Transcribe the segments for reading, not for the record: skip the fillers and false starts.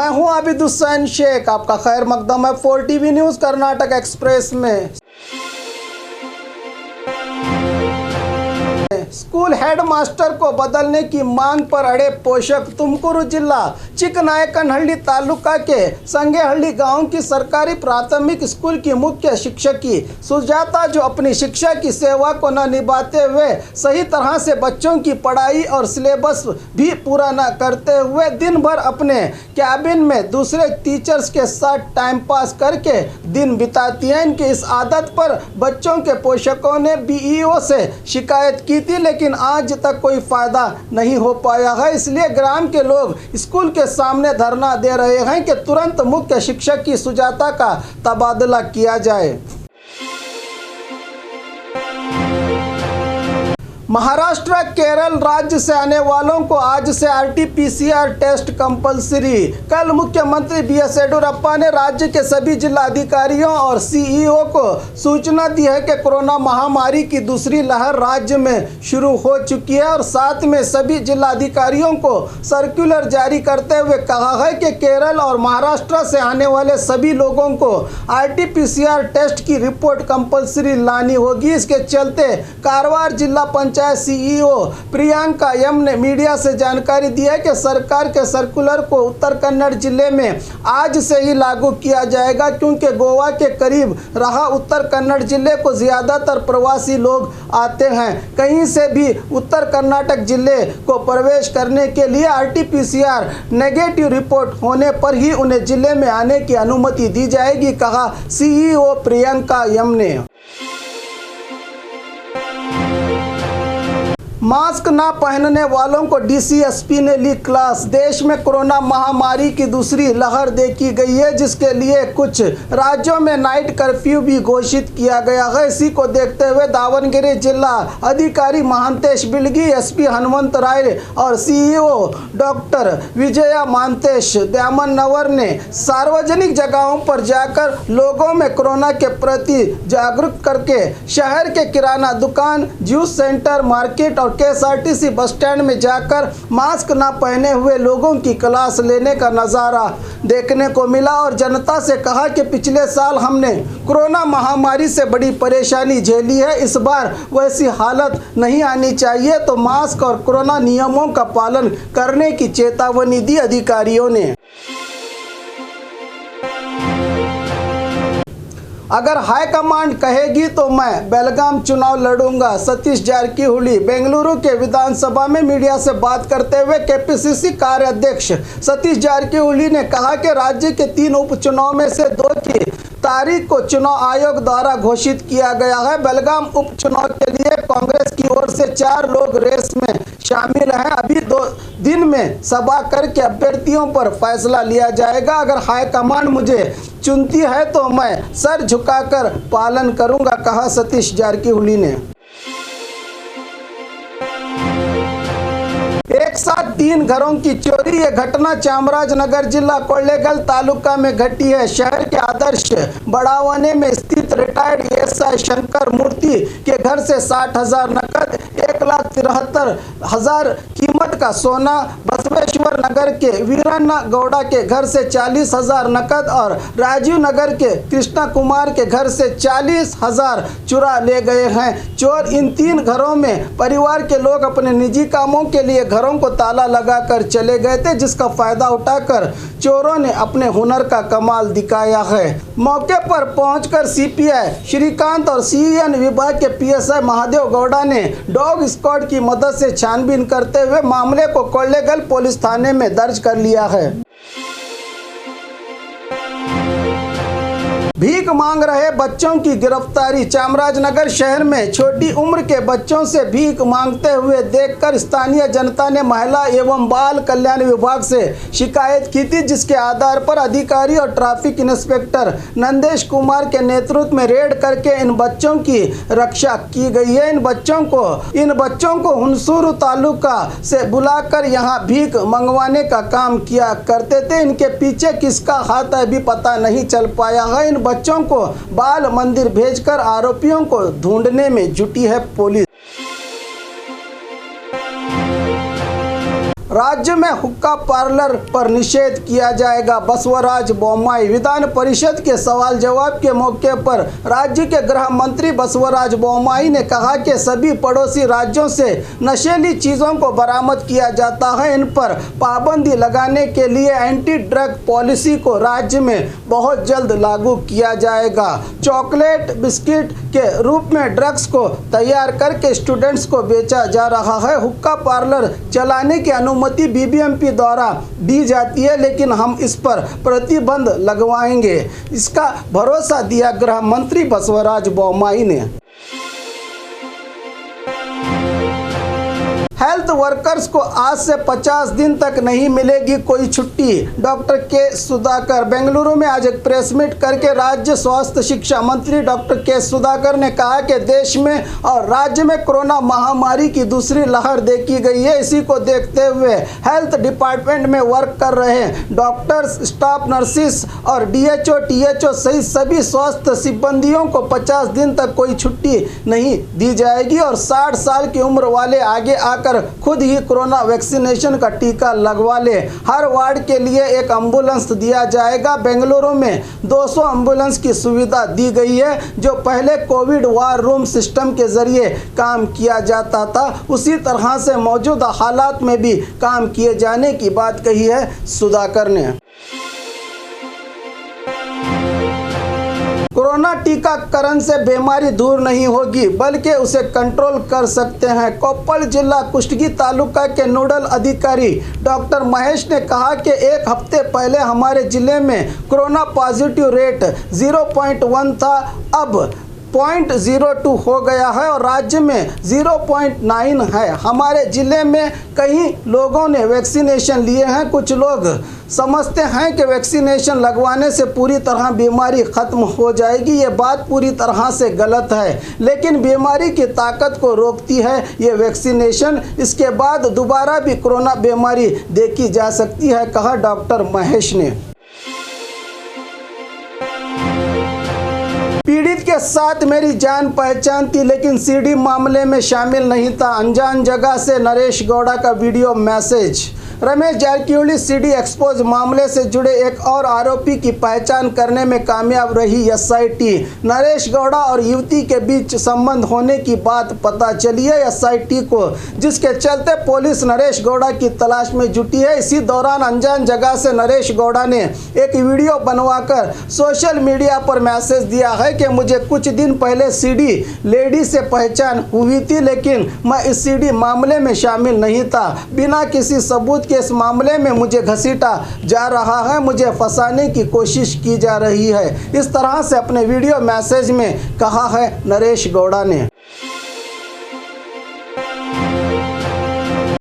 मैं हूं आबिद हुसैन शेख, आपका खैर मकदम है 4TV न्यूज़ कर्नाटक एक्सप्रेस में। स्कूल हेडमास्टर को बदलने की मांग पर अड़े पोषक। तुमकुरू जिला चिकनायकनहल्ली तालुका के संगेहल्ली गांव की सरकारी प्राथमिक स्कूल की मुख्य शिक्षकी सुजाता, जो अपनी शिक्षा की सेवा को न निभाते हुए सही तरह से बच्चों की पढ़ाई और सिलेबस भी पूरा न करते हुए दिन भर अपने कैबिन में दूसरे टीचर्स के साथ टाइम पास करके दिन बिताती हैं। इनकी इस आदत पर बच्चों के पोषकों ने BEO से शिकायत की थी, लेकिन आज तक कोई फायदा नहीं हो पाया है। इसलिए ग्राम के लोग स्कूल के सामने धरना दे रहे हैं कि तुरंत मुख्य शिक्षक की सुजाता का तबादला किया जाए। महाराष्ट्र केरल राज्य से आने वालों को आज से RT-PCR टेस्ट कंपलसरी। कल मुख्यमंत्री BS येडियुरप्पा ने राज्य के सभी जिलाधिकारियों और CEO को सूचना दी है कि कोरोना महामारी की दूसरी लहर राज्य में शुरू हो चुकी है और साथ में सभी जिलाधिकारियों को सर्कुलर जारी करते हुए कहा है कि केरल और महाराष्ट्र से आने वाले सभी लोगों को RT-PCR टेस्ट की रिपोर्ट कंपलसरी लानी होगी। इसके चलते कारवार जिला पंचायत CEO प्रियंका M ने मीडिया से जानकारी दी है कि सरकार के सर्कुलर को उत्तर कन्नड़ जिले में आज से ही लागू किया जाएगा, क्योंकि गोवा के करीब रहा उत्तर कन्नड़ जिले को ज्यादातर प्रवासी लोग आते हैं। कहीं से भी उत्तर कर्नाटक जिले को प्रवेश करने के लिए RT-PCR नेगेटिव रिपोर्ट होने पर ही उन्हें जिले में आने की अनुमति दी जाएगी, कहा CEO प्रियंका M ने। मास्क ना पहनने वालों को DCSP ने ली क्लास। देश में कोरोना महामारी की दूसरी लहर देखी गई है, जिसके लिए कुछ राज्यों में नाइट कर्फ्यू भी घोषित किया गया है। इसी को देखते हुए दावणगेरे जिला अधिकारी महांतेश बिलगी, SP हनुमंत राय और CEO डॉक्टर विजया महांतेश द्यामनवर ने सार्वजनिक जगहों पर जाकर लोगों में कोरोना के प्रति जागरूक करके शहर के किराना दुकान, जूस सेंटर, मार्केट और KSRTC बस स्टैंड में जाकर मास्क ना पहने हुए लोगों की क्लास लेने का नज़ारा देखने को मिला और जनता से कहा कि पिछले साल हमने कोरोना महामारी से बड़ी परेशानी झेली है, इस बार वैसी हालत नहीं आनी चाहिए, तो मास्क और कोरोना नियमों का पालन करने की चेतावनी दी अधिकारियों ने। अगर हाईकमांड कहेगी तो मैं बेलगाम चुनाव लड़ूंगा। सतीश जारकीहोली बेंगलुरु के विधानसभा में मीडिया से बात करते हुए KPCC कार्याध्यक्ष सतीश जारकीहोली ने कहा कि राज्य के 3 उपचुनाव में से 2 की तारीख को चुनाव आयोग द्वारा घोषित किया गया है। बेलगाम उपचुनाव के लिए कांग्रेस की ओर से 4 लोग रेस में शामिल हैं। अभी 2 दिन में सभा करके अभ्यर्थियों पर फैसला लिया जाएगा। अगर हाईकमान मुझे चुनती है तो मैं सर झुकाकर पालन करूंगा, कहा सतीश जारकीहोली ने। एक साथ 3 घरों की चोरी। यह घटना चामराजनगर जिला कोल्लेगल तालुका में घटी है। शहर के आदर्श बड़ावने में स्थित रिटायर्ड SI शंकर मूर्ति के घर से 60,000 नकद, 1,73,000 कीमत का सोना, बसवेश्वर नगर के वीरन्ना गौड़ा के घर से 40,000 नकद और राजीव नगर के कृष्णा कुमार के घर से 40,000 चुरा ले गए हैं। चोर इन 3 घरों में परिवार के लोग अपने निजी कामों के लिए घरों को ताला लगाकर चले गए थे, जिसका फायदा उठाकर चोरों ने अपने हुनर का कमाल दिखाया है। मौके पर पहुंचकर CPI श्रीकांत और CEN विभाग के PSI महादेव गौड़ा ने डॉग स्क्वाड की मदद से छानबीन करते हुए मामले को कोल्लेगल पुलिस थाने में दर्ज कर लिया है। भीख मांग रहे बच्चों की गिरफ्तारी। चामराजनगर शहर में छोटी उम्र के बच्चों से भीख मांगते हुए देखकर स्थानीय जनता ने महिला एवं बाल कल्याण विभाग से शिकायत की थी, जिसके आधार पर अधिकारी और ट्रैफिक इंस्पेक्टर नंदेश कुमार के नेतृत्व में रेड करके इन बच्चों की रक्षा की गई है। इन बच्चों को हुनसूर तालुका से बुलाकर यहां भीख मंगवाने का काम किया करते थे। इनके पीछे किसका हाथ है अभी पता नहीं चल पाया है। इन बच्चों को बाल मंदिर भेजकर आरोपियों को ढूंढने में जुटी है पुलिस। राज्य में हुक्का पार्लर पर निषेध किया जाएगा, बसवराज बोम्मई। विधान परिषद के सवाल जवाब के मौके पर राज्य के गृह मंत्री बसवराज बोम्मई ने कहा कि सभी पड़ोसी राज्यों से नशीली चीज़ों को बरामद किया जाता है, इन पर पाबंदी लगाने के लिए एंटी ड्रग पॉलिसी को राज्य में बहुत जल्द लागू किया जाएगा। चॉकलेट बिस्किट के रूप में ड्रग्स को तैयार करके स्टूडेंट्स को बेचा जा रहा है। हुक्का पार्लर चलाने की अनुमति बीबीएमपी द्वारा दी जाती है, लेकिन हम इस पर प्रतिबंध लगवाएंगे, इसका भरोसा दिया गृह मंत्री बसवराज बोम्मई ने। हेल्थ वर्कर्स को आज से 50 दिन तक नहीं मिलेगी कोई छुट्टी। डॉक्टर के सुधाकर बेंगलुरु में आज एक प्रेस मीट करके राज्य स्वास्थ्य शिक्षा मंत्री डॉक्टर के सुधाकर ने कहा कि देश में और राज्य में कोरोना महामारी की दूसरी लहर देखी गई है। इसी को देखते हुए हेल्थ डिपार्टमेंट में वर्क कर रहे डॉक्टर्स, स्टाफ नर्सिस और डीएचओ, टीएचओ सहित सभी स्वास्थ्य सिब्बंदियों को 50 दिन तक कोई छुट्टी नहीं दी जाएगी और 60 साल की उम्र वाले आगे आकर खुद ही कोरोना वैक्सीनेशन का टीका लगवा ले। हर वार्ड के लिए एक एम्बुलेंस दिया जाएगा। बेंगलुरु में 200 एम्बुलेंस की सुविधा दी गई है, जो पहले कोविड वार रूम सिस्टम के जरिए काम किया जाता था, उसी तरह से मौजूदा हालात में भी काम किए जाने की बात कही है सुधाकर ने। कोरोना टीकाकरण से बीमारी दूर नहीं होगी, बल्कि उसे कंट्रोल कर सकते हैं। कोप्पल जिला कुष्टगी तालुका के नोडल अधिकारी डॉक्टर महेश ने कहा कि एक हफ्ते पहले हमारे जिले में कोरोना पॉजिटिव रेट 0.1 था, अब 0.02 हो गया है और राज्य में 0.9 है। हमारे ज़िले में कई लोगों ने वैक्सीनेशन लिए हैं। कुछ लोग समझते हैं कि वैक्सीनेशन लगवाने से पूरी तरह बीमारी ख़त्म हो जाएगी। ये बात पूरी तरह से गलत है, लेकिन बीमारी की ताकत को रोकती है ये वैक्सीनेशन। इसके बाद दोबारा भी कोरोना बीमारी देखी जा सकती है, कहा डॉक्टर महेश ने। पीड़ित के साथ मेरी जान पहचान थी, लेकिन सीडी मामले में शामिल नहीं था। अनजान जगह से नरेश गौड़ा का video message. Ramesh Jarkiholi CD expose मामले से जुड़े एक और आरोपी की पहचान करने में कामयाब रही एसआईटी। नरेश गौड़ा और युवती के बीच संबंध होने की बात पता चली है एसआईटी को, जिसके चलते पुलिस नरेश गौड़ा की तलाश में जुटी है। इसी दौरान अनजान जगह से नरेश गौड़ा ने एक वीडियो बनवाकर सोशल मीडिया पर मैसेज दिया है कि मुझे कुछ दिन पहले सीडी लेडी से पहचान हुई थी, लेकिन मैं इस सीडी मामले में शामिल नहीं था। बिना किसी सबूत के इस मामले में मुझे घसीटा जा रहा है, मुझे फंसाने की कोशिश की जा रही है। इस तरह से अपने वीडियो मैसेज में कहा है नरेश गौड़ा ने।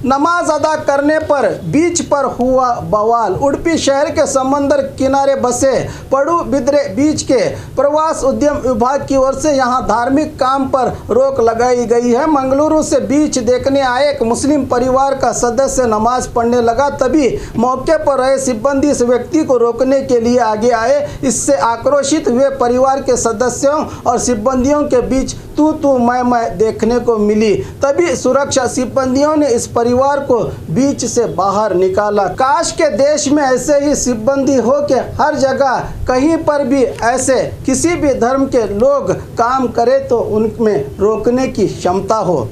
नमाज अदा करने पर बीच पर हुआ बवाल। उडुपी शहर के समंदर किनारे बसे पडुबिद्रे बीच के प्रवास उद्यम विभाग की ओर से यहां धार्मिक काम पर रोक लगाई गई है। मंगलुरु से बीच देखने आए एक मुस्लिम परिवार का सदस्य नमाज पढ़ने लगा, तभी मौके पर रहे सिब्बंदी इस व्यक्ति को रोकने के लिए आगे आए। इससे आक्रोशित हुए परिवार के सदस्यों और सिब्बंदियों के बीच तू मैं देखने को मिली। तभी सुरक्षा सिब्बंदियों ने इस परिवार को बीच से बाहर निकाला। काश के देश में ऐसे ही सिब्बंदी हो कि हर जगह कहीं पर भी ऐसे किसी भी धर्म के लोग काम करें तो उनमें रोकने की क्षमता हो।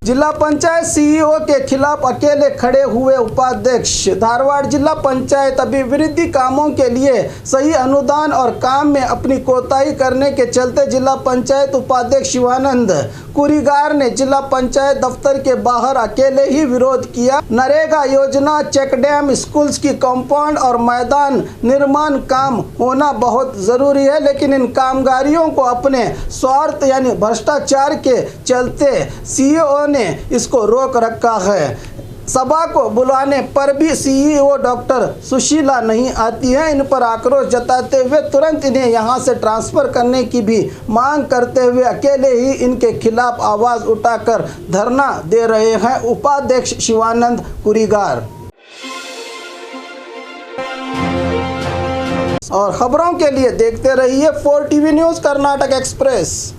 जिला पंचायत सीईओ के खिलाफ अकेले खड़े हुए उपाध्यक्ष। धारवाड़ जिला पंचायत अभिवृद्धि कामों के लिए सही अनुदान और काम में अपनी कोताही करने के चलते जिला पंचायत उपाध्यक्ष शिवानंद कुरीगार ने जिला पंचायत दफ्तर के बाहर अकेले ही विरोध किया। नरेगा योजना, चेक डैम, स्कूल्स की कंपाउंड और मैदान निर्माण काम होना बहुत ज़रूरी है, लेकिन इन कामगारियों को अपने स्वार्थ यानी भ्रष्टाचार के चलते सीईओ ने इसको रोक रखा है। सभा को बुलाने पर भी सीईओ डॉक्टर सुशीला नहीं आती है। इन पर आक्रोश जताते हुए तुरंत इन्हें यहां से ट्रांसफ़र करने की भी मांग करते हुए अकेले ही इनके खिलाफ आवाज़ उठाकर धरना दे रहे हैं उपाध्यक्ष शिवानंद कुरीगार। और खबरों के लिए देखते रहिए 4 टीवी न्यूज़ कर्नाटक एक्सप्रेस।